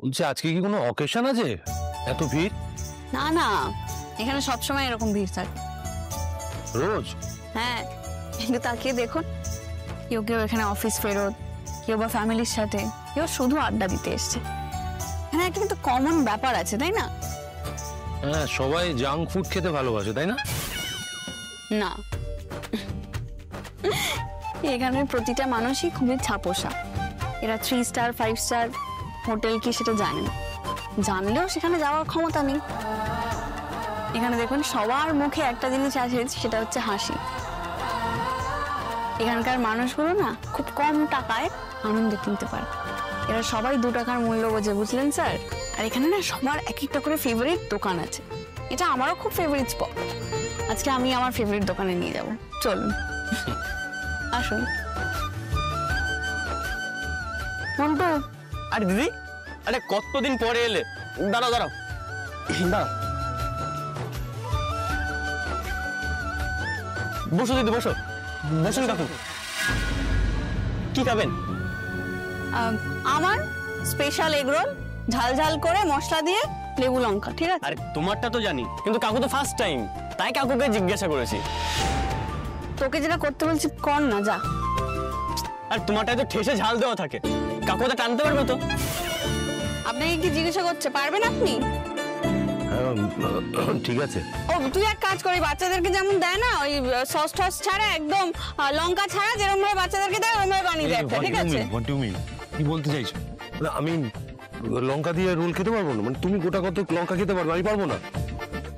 বলছি আজকে কি কোনো অকেশন আছে এত ভিড়? না না, এখানে সবসময় এরকম ভিড় থাকে। রোজ? হ্যাঁ, একটু তাকিয়ে দেখুন, কেউ কেউ এখানে অফিস ফেরত, কেউ বা ফ্যামিলির সাথে, কেউ শুধু আড্ডা দিতে এসছে। এখানে একটা কিন্তু কমন ব্যাপার আছে, তাই না? হ্যাঁ, সবাই জাঙ্ক ফুড খেতে ভালোবাসে, তাই না? না, এখানে প্রতিটা মানুষই খুবই ছাপোষা। এরা 3 স্টার 5 স্টার হোটেল কি সেটা জানে না, জানলেও সেখানে যাওয়ার ক্ষমতা নেই। এখানে দেখুন সবার মুখে একটা জিনিস আছে, সেটা হচ্ছে হাসি। এখানকার মানুষগুলো না খুব কম টাকায় আনন্দ কিনতে পারে। এরা সবাই 2 টাকার মূল্য বোঝে, বুঝলেন স্যার? আর এখানে না সবার এক একটা করে ফেভারিট দোকান আছে। এটা আমারও খুব ফেভারিট স্পট। আজকে আমি আমার ফেভারিট দোকানে নিয়ে যাব, চলুন আসুন। মন্টু। আরে দিদি, আরে কতদিন পরে এলে, দাঁড়াও দাঁড়াও দাঁড়াও, বসো দিদি বসো। বসুন কাকু, কি খাবেন? আমার স্পেশাল এগ রোল, ঝাল ঝাল করে মশলা দিয়ে লেবু লঙ্কা। ঠিক আছে? আরে তোমারটা তো জানি, কিন্তু কাকু তো ফার্স্ট টাইম, তাই কাকুকে জিজ্ঞাসা করেছি। তোকে যেটা করতে বলছি কর না, যা। আর তোমারটায় তো ঠেসে ঝাল দেওয়া থাকে, কাকু তো টানতে পারবে তো? আপনাকে কি জিজ্ঞাসা করছে, পারবেন আপনি? ঠিক আছে। ও তুই এক কাজ করি, বাচ্চাদেরকে যেমন দেয় না ওই সস টস ছাড়া, একদম লঙ্কা ছাড়া, যেরকম ভাবে বাচ্চাদেরকে দেয় ওরকম ভাবে বানিয়ে দেয়, ঠিক আছে? কি বলতে চাইছো? আমি লঙ্কা দিয়ে রোল খেতে পারবো না? মানে তুমি গোটা কত লঙ্কা খেতে পারবে, আমি পারবো না।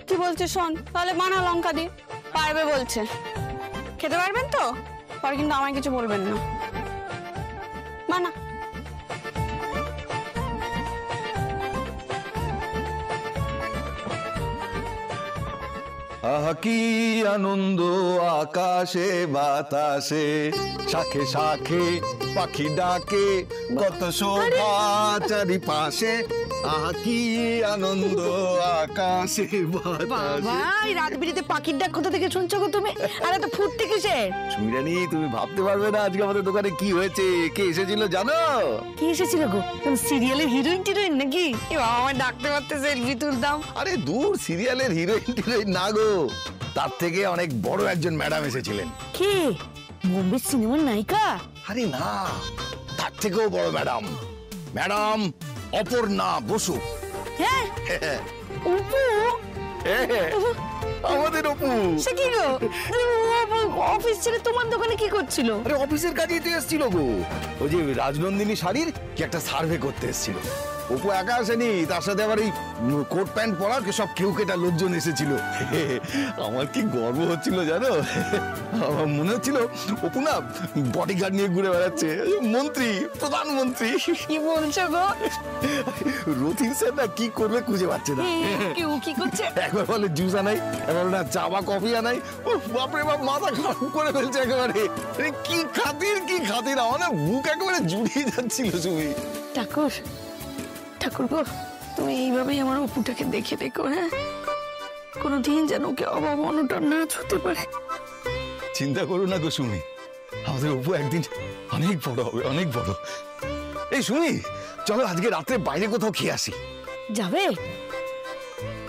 কি বলছে শোন, তাহলে বানা লঙ্কা দিয়ে। পারবে বলছে, খেতে পারবেন তো? পরে কিন্তু আমায় কিছু বলবেন না। বানা। আহা কি আনন্দ আকাশে বাতাসে, শাখে শাখে পাখি ডাকে, কত শোভা চারিপাশে। আহা কি আনন্দ আকাশে বাতাসে। ভাই, রাত বিরেতে পাখির ডাক কোথা থেকে শুনছো গো তুমি? আরে তো ফুটতে কিসের? সুমিরানি, তুমি ভাবতে পারবে না আজকে আমাদের দোকানে কি হয়েছে। কে এসেছিল জানো? কি এসেছিল গো? কোন সিরিয়ালের হিরোইন টিরোইন নাকি? এ বাবা, আমায় ডাকতে পারতে সেলফি তুলতাম। আরে দূর, সিরিয়ালের হিরোইন টিরোইন না গো, তার থেকে অনেক বড় একজন ম্যাডাম এসেছিলেন। কে? বোম্বে সিনেমার নায়িকা? আরে না, তার থেকেও বড় ম্যাডাম, ম্যাডাম অপর্ণা বসু। হ্যাঁ, অপু? আমাদের অপু। সে কি গো? অফিস ছেড়ে তোমার দোকানে কি করছিল? আরে অফিসের কাজেই তো এসেছিল গো, ওই যে রাজনন্দিনী শাড়ির কি একটা সার্ভে করতে এসেছিল। অপু একা আসেনি, তার সাথে আবার এই কোট প্যান্ট পরা সব কেউ কেটা লোকজন এসেছিল। আমার কি গর্ব হচ্ছিল জানো, আমার মনে হচ্ছিল অপু না বডিগার্ড নিয়ে ঘুরে বেড়াচ্ছে, মন্ত্রী, প্রধানমন্ত্রী। কি বলছো গো? রথিন স্যার না কি করবে খুঁজে পাচ্ছে না। কেউ কি করছে? একবার বলে জুস আনাই, একবার না চা বা কফি আনাই। বাপরে বাপ, মাথা খারাপ করে ফেলছে একেবারে। কি খাতির, কি খাতির, আমার বুক একেবারে জুড়িয়ে যাচ্ছিল। তুমি ঠাকুর, ঠাকুর গো, তুমি এইভাবেই আমার অপুটাকে দেখে দেখো। হ্যাঁ, কোনোদিন যেন ওকে অভাব অনটন না হতে পারে। চিন্তা করো না গো সুমি, আমাদের অপু একদিন অনেক বড় হবে, অনেক বড়। এই সুমি, চলো আজকে রাত্রে বাইরে কোথাও খেয়ে আসি। যাবে?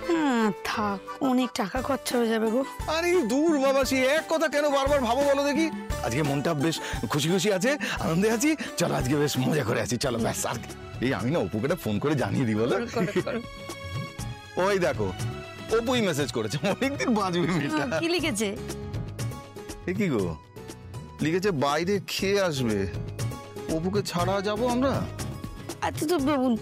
হ্যাঁ থাক, অনেক টাকা খরচা হয়ে যাবে গো। আরে দূর বাবা, সে এক কথা কেন বারবার ভাবো বলো দেখি। আজকে মনটা বেশ খুশি খুশি আছে, আনন্দে আছি, চলো আজকে বেশ মজা করে আছি, চলো ব্যাস। আর এই আমি না অপুকে ফোন করে জানিয়ে দিই বলো। ওই দেখো, অপুই মেসেজ করেছে, অনেকদিন বাঁচবে মেয়েটা। কি লিখেছে? এ কি গো, লিখেছে বাইরে খেয়ে আসবে, অপুকে ছাড়া যাবো আমরা। আচ্ছা তো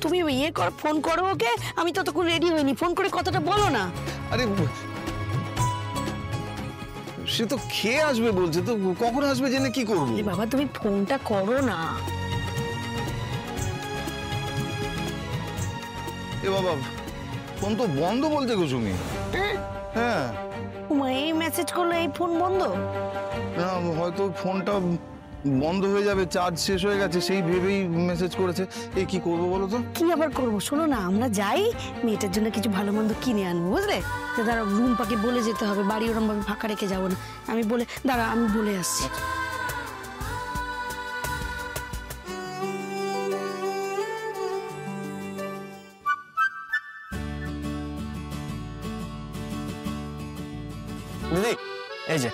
তুমি ইয়ে কর, ফোন করো ওকে, আমি ততক্ষণ রেডি হইনি, ফোন করে কথাটা বলো না। আরে সে তো খেয়ে আসবে বলছে, তো কখন আসবে জেনে কি করবো? বাবা তুমি ফোনটা করো না। এ বাবা, ফোন তো বন্ধ বলতে গো তুমি। হ্যাঁ, এই মেসেজ করলো, এই ফোন বন্ধ? না, হয়তো ফোনটা বন্ধ হয়ে যাবে, চার্জ শেষ হয়ে গেছে, সেই ভেবেই মেসেজ করেছে। এই কি করবো বলো তো? কি আবার করবো, শোনো না, আমরা যাই মেয়েটার জন্য কিছু ভালো মন্দ কিনে আনবো, বুঝলে? দাঁড়া, রুম্পাকে বলে যেতে হবে, বাড়ি ওরম ভাবে ফাঁকা রেখে যাবো না। আমি বলে, দাঁড়া আমি বলে আসছি। দিদি এই যে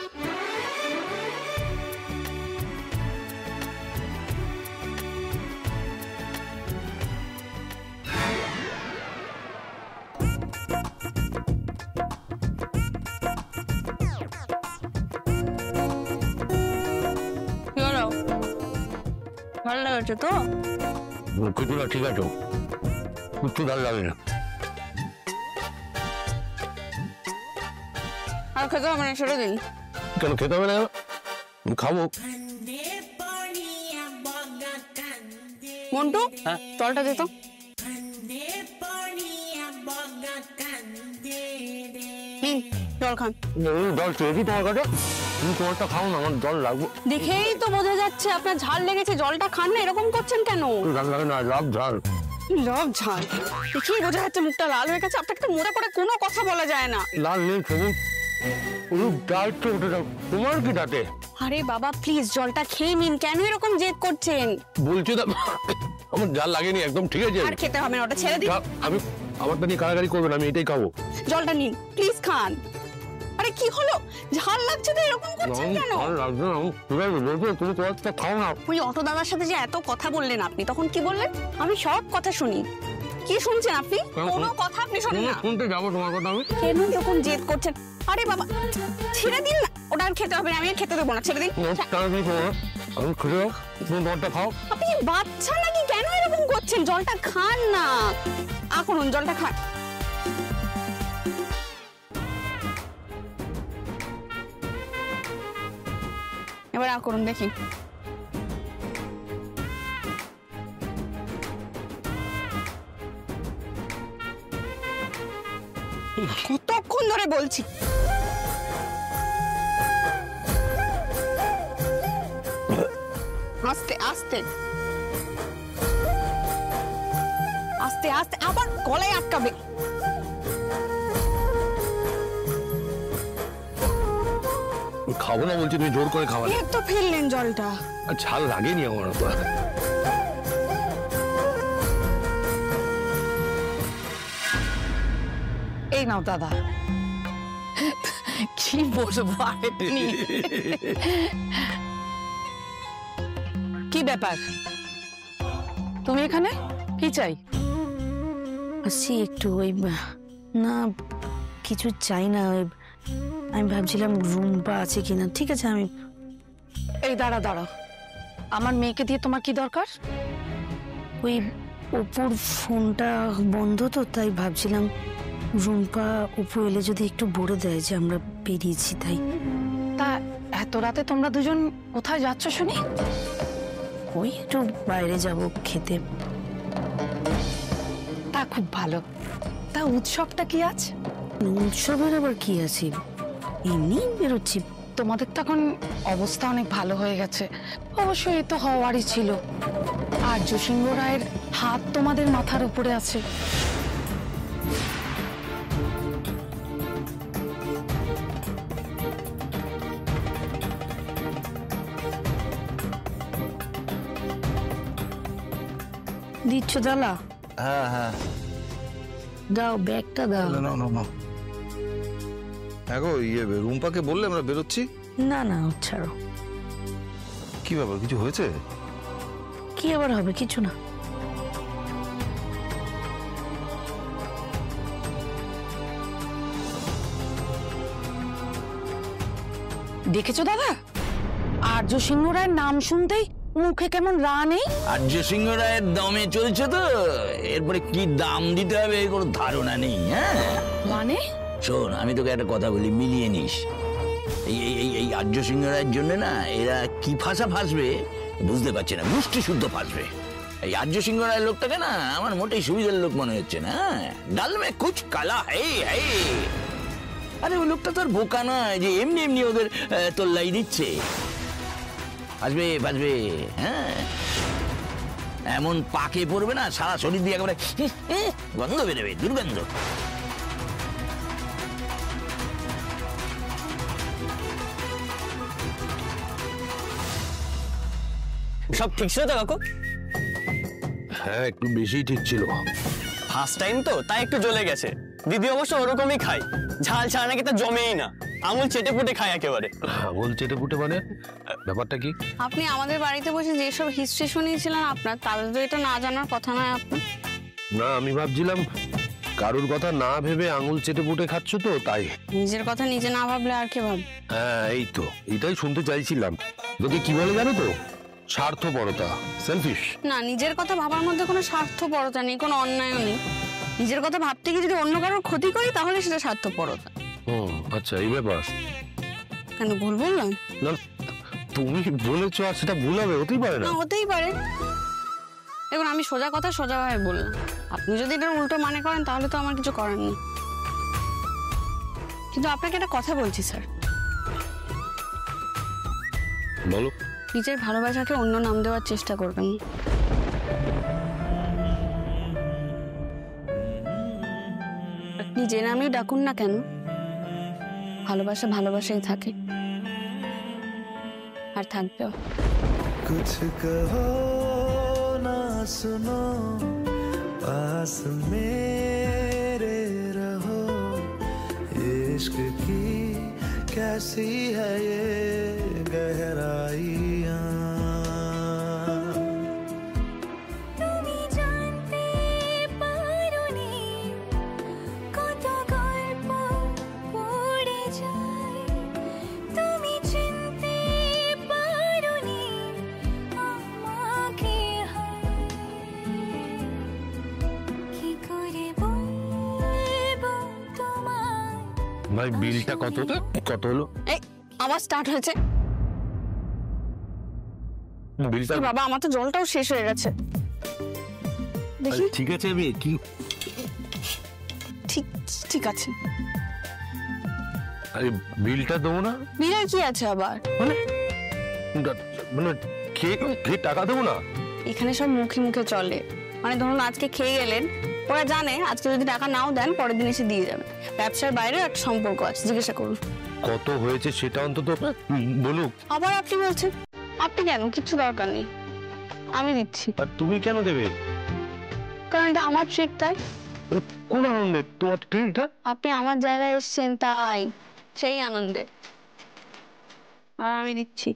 কি হলো ভালো লাগছে তো? কিছুটা ঠিক আছে, একটু ভালো লাগে না। আর খেতে হবে না, ছেড়ে দিন। কেন খেতে হবে না? খাবো। মন্টু, জলটা দে তো। নিন, জল খান। জল চেয়েছি তোমার কাছে, তুমি তোমারটা খাও না, আমার জল লাগবে। দেখেই তো বোঝা যাচ্ছে আপনার ঝাল লেগেছে, জলটা খান না, এরকম করছেন কেন? ঝাল লাগে না, লাভ ঝাল। লব ঝাল দেখেই বোঝা যাচ্ছে, মুখটা লাল হয়ে গেছে। আপনাকে তো মোড়ে করে কোনো কথা বলা যায় না। লাল নেই সবুজ, ডাইটটা উঠে যাও, তোমার কি তাতে? আরে বাবা প্লিজ জলটা খেয়ে নিন, কেন এরকম জেদ করছেন? বলছি তো আমার ঝাল লাগেনি, একদম ঠিক আছে। আর খেতে হবে না, ওটা ছেড়ে দিন। আমি আমারটা নিয়ে কারাগারি করবেন, আমি এটাই খাবো। জলটা নিন প্লিজ, খান। আরে কি হলো, ঝাল লাগছে তো এরকম করছেন কেন? ঝাল লাগছে না, ঠিক আছে বলছি, তুমি তোমারটা খাও না। ওই অটো দাদার সাথে যে এত কথা বললেন আপনি, তখন কি বললেন? আমি সব কথা শুনি। কি শুনছেন আপনি? কোনো কথা আপনি শোনেন না। শুনতে যাবো তোমার কথা আমি? কেন যখন জেদ করছেন? আরে বাবা ছেড়ে দিন না, ওটা আর খেতে হবে না, আমি আর খেতে দেবো না, ছেড়ে দিন। আমি খুঁজে যাও, তুমি তোমারটা খাও। আপনি বাচ্চা নাকি, কেন এরকম করছেন? জলটা খান না, এখন জলটা খান। এবার করুন দেখি। কতক্ষণ ধরে বলছি। আস্তে আস্তে আস্তে আস্তে, আবার গলায় আটকাবে। খাবো না বলছি, তুমি জোর করে খাওয়া। তো ফেললেন জলটা। ঝাল লাগেনি আমার তো। এই নাও দাদা। কি বলবো আপনি, কি ব্যাপার তুমি এখানে, কি চাই? আসছি একটু, ওই না কিছু চাই না, ওই আমি ভাবছিলাম রুম্পা আছে কিনা। ঠিক আছে আমি। এই দাঁড়া দাঁড়া, আমার মেয়েকে দিয়ে তোমার কি দরকার? ওই অপুর ফোনটা বন্ধ তো, তাই ভাবছিলাম রুম্পা অপু এলে যদি একটু বলে দেয় যে আমরা বেরিয়েছি। তাই তা এত রাতে তোমরা দুজন কোথায় যাচ্ছ শুনি? ওই একটু বাইরে যাব খেতে। তা খুব ভালো। তা উৎসবটা কি আজ? উৎসবের আবার কি আছে, এমনি বেরোচ্ছি। তোমাদের তো এখন অবস্থা অনেক ভালো হয়ে গেছে, অবশ্যই এ তো হওয়ারই ছিল। আর্য সিংহ রায়ের হাত তোমাদের মাথার উপরে আছে। দিচ্ছ দালা? হ্যাঁ হ্যাঁ, দাও ব্যাগটা দাও। না না না, রুম্পাকে বললে আমরা বেরোচ্ছি? না না ছাড়ো। কি ব্যাপার, কিছু হয়েছে? কি আবার হবে, কিছু না। দেখেছো দাদা, আর্য সিংহ রায়ের নাম শুনতেই মুখে কেমন রা নেই। আর্য সিংহ রায়ের দমে চলছে তো, এরপরে কি দাম দিতে হবে কোনো ধারণা নেই। হ্যাঁ মানে শোন, আমি তোকে একটা কথা বলি, মিলিয়ে নিস। এই এই এই আর্য সিংহ রায়ের জন্য না এরা কি ফাঁসা ফাঁসবে বুঝতে পারছে না, মুষ্টি শুদ্ধ ফাঁসবে। এই আর্য সিংহ রায়ের লোকটাকে না আমার মোটেই সুবিধার লোক মনে হচ্ছে না। ডাল মে কুছ কালা হ্যাঁ হ্যাঁ। আরে ওই লোকটা তো আর বোকা নয় যে এমনি এমনি ওদের তোল্লাই দিচ্ছে। আসবে বাজবে, হ্যাঁ এমন পাকে পড়বে না, সারা শরীর দিয়ে একেবারে গন্ধ বেরোবে, দুর্গন্ধ। সব ঠিক ছিল তো কাকু? হ্যাঁ একটু বেশি ঠিক ছিল। ফার্স্ট টাইম তো তাই একটু জ্বলে গেছে। দিদি অবশ্য ওরকমই খায়, ঝাল ছাড়া নাকি তা জমেই না। আঙুল চেটে পুটে খায় একেবারে। আঙুল চেটে পুটে মানে ব্যাপারটা কি? আপনি আমাদের বাড়িতে বসে যেসব হিস্ট্রি শুনিয়েছিলেন আপনার, তাদের তো এটা না জানার কথা নয় আপনার। না, আমি ভাবছিলাম কারোর কথা না ভেবে আঙুল চেটে পুটে খাচ্ছ তো, তাই। নিজের কথা নিজে না ভাবলে আর কে ভাব? হ্যাঁ, এই তো এটাই শুনতে চাইছিলাম। তোকে কি বলে জানো তো? স্বার্থপরতা, সেলফিশ। না, নিজের কথা ভাবার মধ্যে কোনো স্বার্থপরতা নেই, কোনো অন্যায়ও নেই। নিজের কথা ভাবতে গিয়ে যদি অন্য কারোর ক্ষতি করি তাহলে সেটা স্বার্থপরতা। ও আচ্ছা, এই ব্যাপার। কেন ভুল বললাম? না, তুমি বলেছো আর সেটা ভুল হবে? হতেই পারে না। না, হতেই পারে। দেখুন, আমি সোজা কথা সোজাভাবে বললাম। আপনি যদি এটা উল্টো মানে করেন তাহলে তো আমার কিছু করার নেই। কিন্তু আপনাকে একটা কথা বলছি স্যার, বলো। নিজের ভালোবাসাকে অন্য নাম দেওয়ার চেষ্টা করবেন না। আপনি যে নামেই ডাকুন না কেন, ভালোবাসা ভালোবাসাই থাকে আর থাকবেও। कुछ कहो ना सुनो, पास मेरे रहो, इश्क की कैसी है ये गहराइयाँ। ভাই, বিলটা কত হলো? এই আবার স্টার্ট হয়েছে। বিলটা? এই বাবা, আমার তো জলটাও শেষ হয়ে গেছে। দেখি। ঠিক আছে, আমি কি ঠিক ঠিক আছে। আরে বিলটা দেবো না? বিলের কি আছে আবার? মানে খেয়ে টাকা দেবো না? এখানে সব মুখে মুখে চলে। মানে ধরুন আজকে খেয়ে গেলেন, ওরা জানে আজকে যদি টাকা নাও দেন পরের দিন এসে দিয়ে যাবে। ব্যবসার বাইরেও একটা সম্পর্ক আছে, জিজ্ঞাসা করুন। কত হয়েছে সেটা অন্তত বলুক। আবার আপনি বলছেন? আপনি কেন? কিচ্ছু দরকার নেই, আমি দিচ্ছি। আর তুমি কেন দেবে? কারণ এটা আমার ট্রিট, তাই। কোন আনন্দে তোমার ট্রিটটা? আপনি আমার জায়গায় এসেছেন তাই, সেই আনন্দে। আর আমি দিচ্ছি।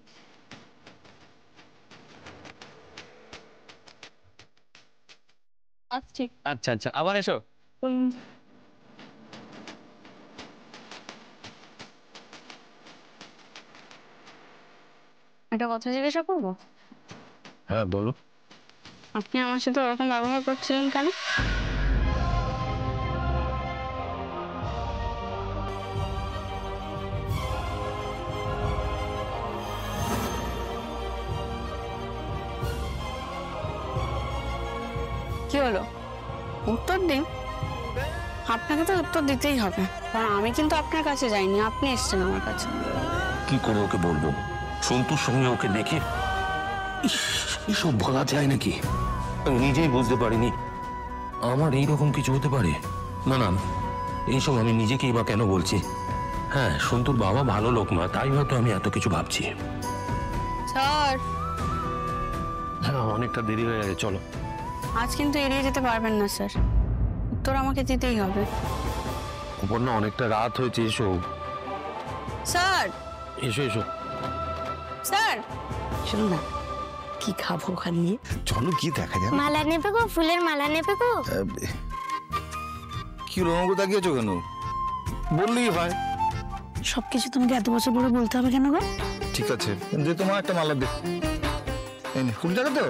আচ্ছা আচ্ছা, আবার এসো। একটা কথা জিজ্ঞাসা করবো? হ্যাঁ, বলো। আপনি আমার সাথে ওরকম ব্যবহার করছিলেন কেন? কি হলো? উত্তর দিন। আপনাকে তো উত্তর দিতেই হবে, কারণ আমি কিন্তু আপনার কাছে যাইনি, আপনি এসেছেন আমার কাছে। কি করে ওকে বলবো? সন্তুর সঙ্গে ওকে দেখে এসব বলা যায় নাকি? আমি নিজেই বুঝতে পারিনি আমার এইরকম কিছু হতে পারে। না না, এইসব আমি নিজেকেই বা কেন বলছি। হ্যাঁ, সন্তুর বাবা ভালো লোক না, তাই হয়তো আমি এত কিছু ভাবছি। স্যার, হ্যাঁ, অনেকটা দেরি হয়ে গেছে, চলো। আজ কিন্তু এড়িয়ে যেতে পারবেন না স্যার, উত্তর আমাকে দিতেই হবে। উপর না অনেকটা রাত হয়েছে, এসো। স্যার, এসো এসো। স্যার, শোনো না, কি খাবো ওখানে? চলো, কি দেখা যায়। মালা নেবে গো, ফুলের মালা নেবে গো। কি রঙ তাকিয়েছো কেন? বললেই হয়। সবকিছু তোমাকে এত বছর পরে বলতে হবে কেন গো? ঠিক আছে, যে তোমার একটা মালা দে। এই নে, ফুল জায়গা তো।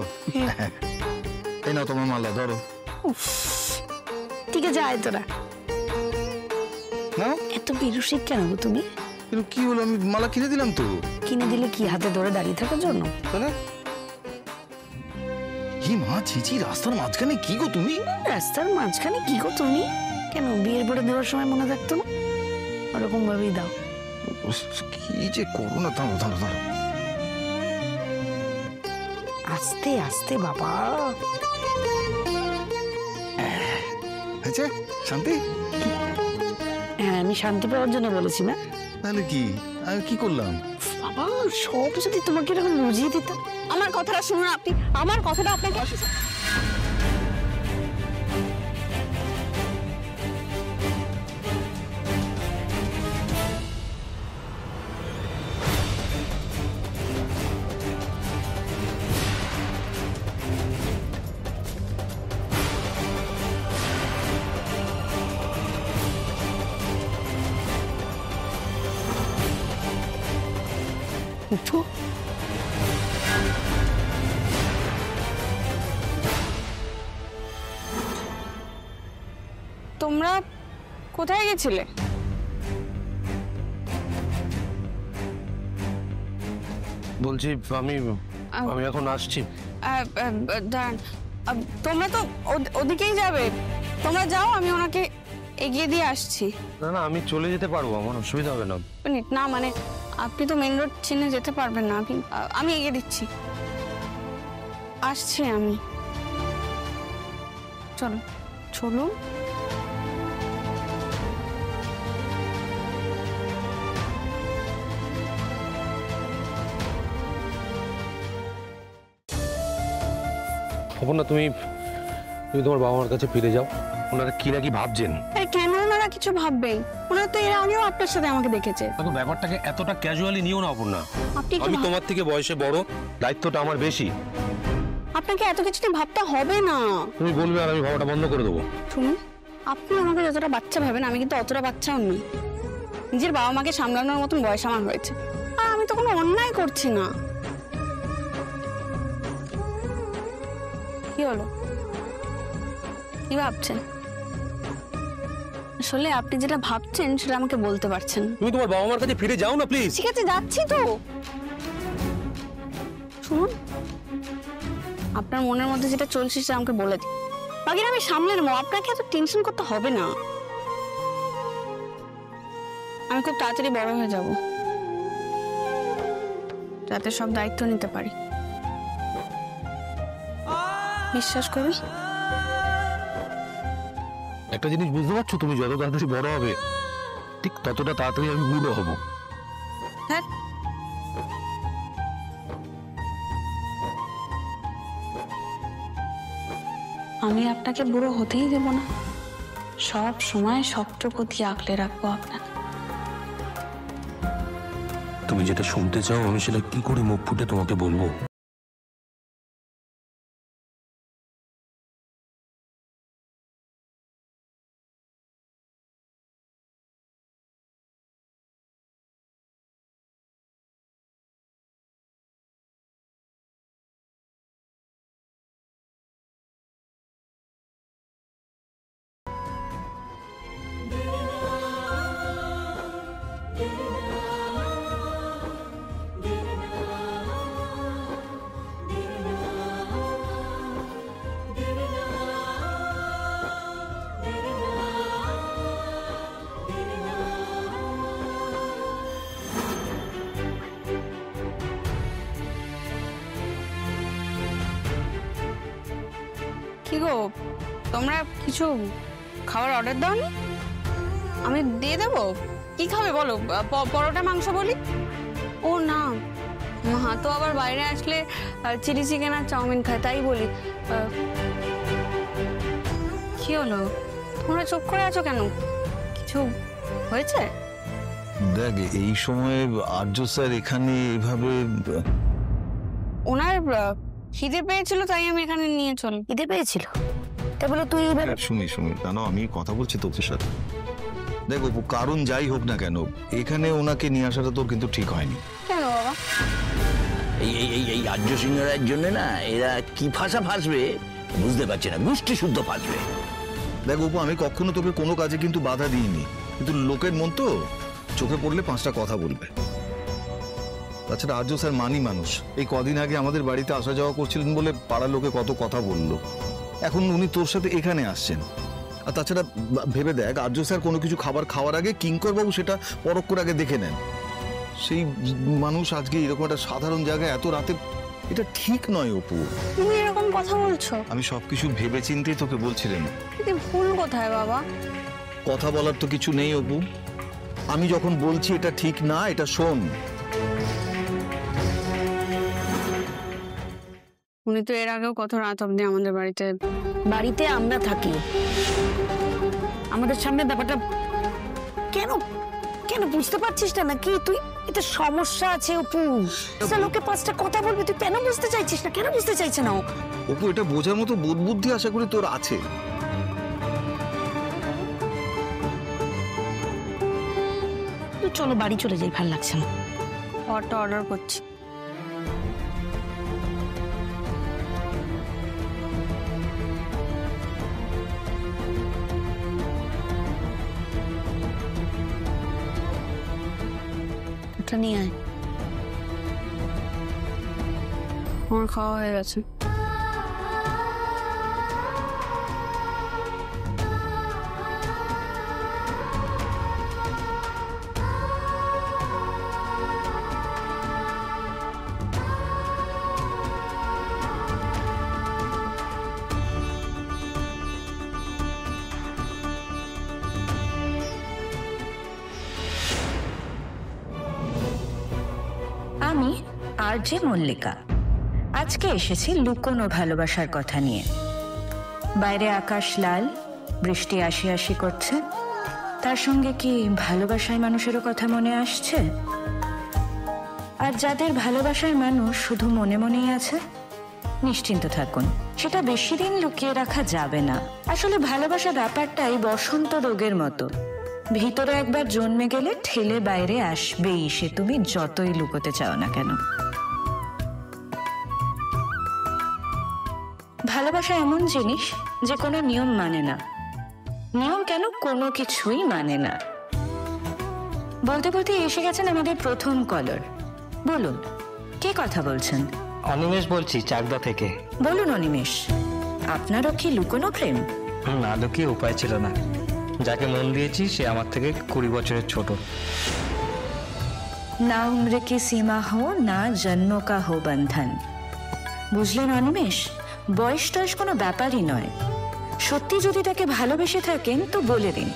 এই নাও তোমার মালা, ধরো। ঠিক আছে, আয় তোরা। নাও। এত বিরসিক কেন গো তুমি? কিন্তু কি হলো, আমি মালা কিনে দিলাম তো। কিনে দিলে কি হাতে ধরে দাঁড়িয়ে থাকার জন্য? তাহলে কি মা, ছিচি, রাস্তার মাঝখানে কি গো তুমি? রাস্তার মাঝখানে কি গো তুমি? কেন বিয়ের পরে দেওয়ার সময় মনে থাকতো না? ওরকম ভাবেই দাও। কি যে করো না, দাঁড়ো দাঁড়ো দাঁড়ো। আস্তে আস্তে বাবা। আচ্ছা, শান্তি। হ্যাঁ, আমি শান্তি পাওয়ার জন্য বলেছি না। তাহলে কি আমি কি করলাম? বাবা, সব যদি তোমাকে এরকম বুঝিয়ে দিতাম। আমার কথাটা শুনুন আপনি, আমার কথাটা আপনাকে। অপু তোমরা কোথায় গেছিলে? বলছি আমি আমি এখন আসছি। দাঁড়ান, তোমরা তো ওদিকেই যাবে, তোমরা যাও, আমি ওনাকে এগিয়ে দিয়ে আসছি। না না, আমি চলে যেতে পারবো, আমার অসুবিধা হবে না। না মানে আপনি তো মেন রোড চিনে যেতে পারবেন না, আমি এগিয়ে দিচ্ছি, আসছি আমি। চলো চলুন। অপর্ণা, তুমি তোমার বাবা মার কাছে ফিরে যাও। ওনারা কি না কি ভাবছেন। কেন ওনারা কিছু ভাববেন? ওনারা তো এর আগেও আপনার সাথে আমাকে দেখেছে। দেখো, ব্যাপারটাকে এতটা ক্যাজুয়ালি নিও না অপর্ণা। আপনি আমি তোমার থেকে বয়সে বড়, দায়িত্বটা আমার বেশি। আপনাকে এত কিছু নিয়ে ভাবতে হবে না। তুমি বলবে আর আমি ভাবাটা বন্ধ করে দেবো। শুনুন, আপনি আমাকে যতটা বাচ্চা ভাবেন, আমি কিন্তু অতটা বাচ্চাও নই। নিজের বাবা মাকে সামলানোর মতন বয়স আমার হয়েছে, আর আমি তো কোনো অন্যায় করছি না। কি হলো, কি ভাবছেন? আসলে আপনি যেটা ভাবছেন সেটা আমাকে বলতে পারছেন। তুমি তোমার বাবা মার কাছে ফিরে যাও না প্লিজ। ঠিক আছে, যাচ্ছি তো। শুনুন, আপনার মনের মধ্যে যেটা চলছে সেটা আমাকে বলে দিন, বাকিটা আমি সামলে নেবো। আপনাকে এত টেনশন করতে হবে না। আমি খুব তাড়াতাড়ি বড় হয়ে যাব, যাতে সব দায়িত্ব নিতে পারি। বিশ্বাস করুন। একটা জিনিস বুঝতে পারছো, তুমি যত তাড়াতাড়ি বড় হবে ঠিক ততটা তাড়াতাড়ি আমি বুড়ো হব। হ্যাঁ, আমি আপনাকে বুড়ো হতেই দেব না। সব সময় সবটুকু দিয়ে আগলে রাখবো আপনাকে। তুমি যেটা শুনতে চাও আমি সেটা কি করে মুখ ফুটে তোমাকে বলবো? কি গো, তোমরা কিছু খাবার অর্ডার দাওনি? আমি দিয়ে দেবো। কি খাবে বলো? পরোটা মাংস বলি? ও না, মা তো আবার বাইরে আসলে চিলি চিকেন আর চাউমিন খায়, তাই বলি। কি হলো, তোমরা চুপ করে আছো কেন? কিছু হয়েছে? দেখ, এই সময় আর্য স্যার এখানে এভাবে ওনার খিদে পেয়েছিল, তাই আমি এখানে নিয়ে চল। খিদে পেয়েছিল তা বলে তুই এইভাবে? শুনি জানো, আমি কথা বলছি তোর সাথে। দেখ অপু, কারণ যাই হোক না কেন, এখানে ওনাকে নিয়ে আসাটা তোর কিন্তু ঠিক হয়নি। কেন বাবা? এই আর্য সিংহ রায়ের জন্য না এরা কি ভাষা ভাসবে বুঝতে পারছে না, গোষ্ঠী শুদ্ধ ভাসবে। দেখ অপু, আমি কখনো তোকে কোনো কাজে কিন্তু বাধা দিইনি, কিন্তু লোকের মন তো, চোখে পড়লে পাঁচটা কথা বলবে। তাছাড়া আর্য স্যার মানি মানুষ, এই কদিন আগে আমাদের বাড়িতে আসা যাওয়া করছিলেন বলে পাড়ার লোকে কত কথা বললো। এখন উনি তোর সাথে এখানে আসছেন। আর তাছাড়া ভেবে দেখ, আর্য স্যার কোনো কিছু খাবার খাওয়ার আগে কিঙ্কর বাবু সেটা পরখ করে আগে দেখে নেন। সেই মানুষ আজকে এরকম একটা সাধারণ জায়গায় এত রাতে, এটা ঠিক নয় অপু। তুমি এরকম কথা বলছো? আমি সবকিছু ভেবে চিন্তে তোকে বলছিলাম। কিন্তু ভুল কোথায় বাবা? কথা বলার তো কিছু নেই অপু, আমি যখন বলছি এটা ঠিক না, এটা শোন। উনি তো এর আগেও কত রাত অব্দি আমাদের বাড়িতে আমরা থাকি, আমাদের সামনে ব্যাপারটা কেন কেন বুঝতে পারছিস না নাকি তুই? এটা সমস্যা আছে অপু, লোকে পাঁচটা কথা বলবে, তুই কেন বুঝতে চাইছিস না? কেন বুঝতে চাইছে না অপু? এটা বোঝার মতো বোধ বুদ্ধি আশা করি তোর আছে। তুই চলো বাড়ি চলে যাই, ভাল লাগছে না। খাবারটা অর্ডার করছি। এটা নিয়ে আয়। আমার খাওয়া হয়ে গেছে। আমি আরজে মল্লিকা আজকে এসেছি লুকোনো ভালোবাসার কথা নিয়ে। বাইরে আকাশ লাল, বৃষ্টি আসি আসি করছে, তার সঙ্গে কি ভালোবাসায় মানুষেরও কথা মনে আসছে? আর যাদের ভালোবাসায় মানুষ শুধু মনে মনেই আছে, নিশ্চিন্ত থাকুন, সেটা বেশি দিন লুকিয়ে রাখা যাবে না। আসলে ভালোবাসা ব্যাপারটাই বসন্ত রোগের মতো, ভিতরে একবার জন্মে গেলে ঠেলে বাইরে আসবেই, সে তুমি যতই লুকোতে চাও না কেন। ভালোবাসা এমন জিনিস যে কোনো নিয়ম মানে না, নিয়ম কেন কোনো কিছুই মানে না। বলতে বলতে এসে গেছেন আমাদের প্রথম কলার। বলুন, কে কথা বলছেন? অনিমেষ বলছি, চাকদা থেকে। বলুন অনিমেষ, আপনারও কি লুকোনো প্রেম? না লুকিয়ে উপায় ছিল না, যাকে মন দিয়েছি সে আমার থেকে 20 বছরের ছোট। না উম্রে কি সীমা হো, না জন্ম কা হো বন্ধন। বুঝলেন অনিমেষ, বয়স টয়স কোনো ব্যাপারই নয়। সত্যি যদি তাকে ভালোবেসে থাকেন তো বলে দিন,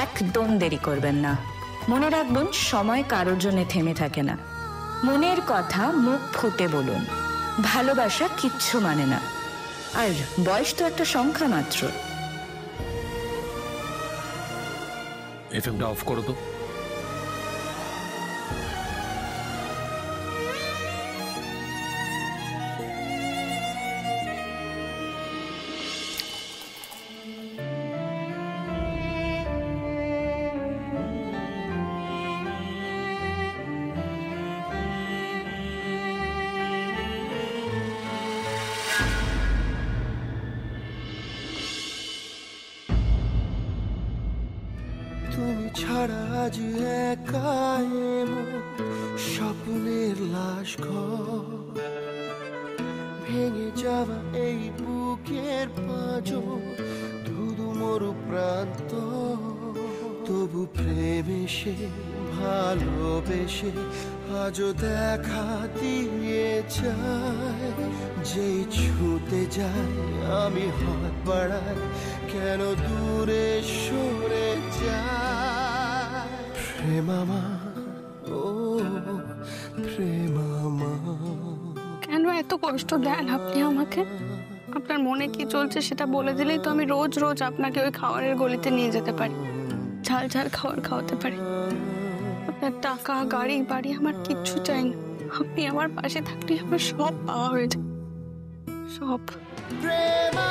একদম দেরি করবেন না। মনে রাখবেন, সময় কারোর জন্য থেমে থাকে না। মনের কথা মুখ ফুটে বলুন, ভালোবাসা কিচ্ছু মানে না, আর বয়স তো একটা সংখ্যা মাত্র। এফএমটা অফ করো তো। তুমি ছাড়া আজ একাই স্বপ্নের লাশ ঘর, ভেঙে যাওয়া এই বুকের পাঁজর, ধুধু মরু প্রান্ত। তবু প্রেমে সে ভালোবেসে আজও দেখা দিয়ে যায়, যেই ছুতে যায় আমি হাত বাড়াই, কেন দূরে সরে যায়। প্রেমামা, ও প্রেমামা, কেন এত কষ্ট দেন আপনি আমাকে? আপনার মনে কি চলছে সেটা বলে দিলেই তো আমি রোজ রোজ আপনাকে ওই খাবারের গলিতে নিয়ে যেতে পারি, ঝাল ঝাল খাবার খাওয়াতে পারি। আপনার টাকা, গাড়ি, বাড়ি আমার কিচ্ছু চাই না। আপনি আমার পাশে থাকলে আমার সব পাওয়া হয়ে যায়, সব। প্রেমা